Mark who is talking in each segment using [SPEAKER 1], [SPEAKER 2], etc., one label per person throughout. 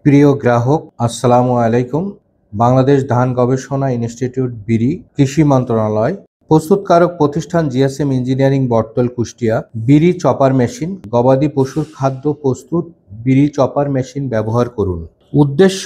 [SPEAKER 1] প্রিয় গ্রাহক, আসসালামু আলাইকুম। বাংলাদেশ ধান গবেষণা ইনস্টিটিউট বিডি, কৃষি মন্ত্রণালয়, প্রস্তুতকারক প্রতিষ্ঠান GSM engineering Bottola, Kushtia. BD chopper machine, গবাদি পশুর খাদ্য প্রস্তুত। বিডি চপার মেশিন ব্যবহার করুন। উদ্দেশ্য: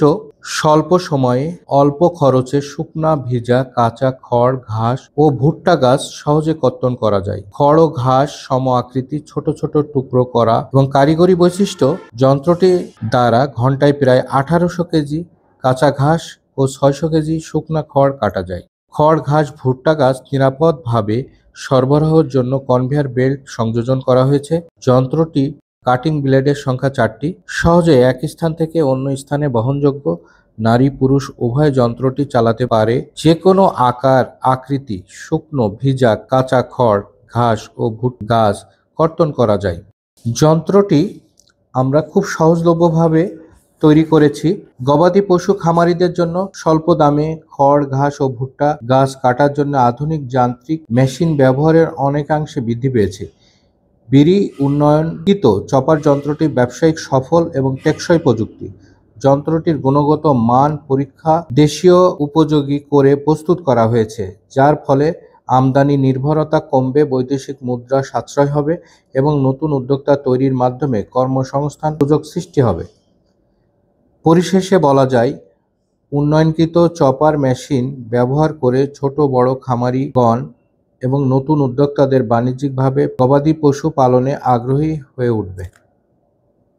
[SPEAKER 1] স্বল্প সময়ে অল্প খরচে শুকনা, ভিজা, কাঁচা খড়, ঘাস ও ভুট্টা গাছ সহজে কর্তন করা যায়। খড় ও ঘাস সম আকৃতি ছোট ছোট টুকরো করা এবং কারিগরি বৈশিষ্ট্য: যন্ত্রটি দ্বারা ঘন্টায় প্রায় 1800 কেজি কাঁচা ঘাস ও 600 কেজি শুকনা খড় কাটা যায়। খড়, ঘাস, ভুট্টা গাছ নিরাপদভাবে সরবরাহের জন্য কনভেয়ার বেল্ট সংযোজন করা হয়েছে। যন্ত্রটি কাটিং ব্লেডের সংখ্যা 4টি, সহজে এক স্থান থেকে অন্য স্থানে বহনযোগ্য। নারী পুরুষ উভয় যন্ত্রটি চালাতে পারে। যে কোনো আকার আকৃতি শুকনো, ভিজা, কাঁচা খড়, ঘাস ও ভুট্টা গাছ কর্তন করা যায়। যন্ত্রটি আমরা খুব সহজলভ্যভাবে তৈরি করেছি। গবাদি পশু খামারিদের জন্য স্বল্প দামে খড়, ঘাস ও ভুট্টা গাছ কাটার জন্য আধুনিক যান্ত্রিক মেশিন ব্যবহারের অনেকাংশে বৃদ্ধি পেয়েছে। বিডি উন্নয়নকৃত চপার যন্ত্রটি ব্যবসায়িক সফল এবং টেকসই প্রযুক্তি। যন্ত্রটির গুণগত মান পরীক্ষা দেশীয় উপযোগী করে প্রস্তুত করা হয়েছে, যার ফলে আমদানি নির্ভরতা কমবে, বৈদেশিক মুদ্রা সাশ্রয় হবে এবং নতুন উদ্যোক্তা তৈরির মাধ্যমে কর্মসংস্থান সুযোগ সৃষ্টি হবে। পরিশেষে বলা যায়, উন্নয়নকৃত চপার মেশিন ব্যবহার করে ছোট বড় খামারিগণ এবং নতুন উদ্যোক্তাদের বাণিজ্যিকভাবে গবাদি পশু পালনে আগ্রহী হয়ে উঠবে।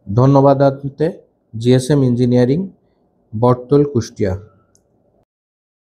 [SPEAKER 1] ধন্যবাদ। GSM engineering, Bottola, Kushtia.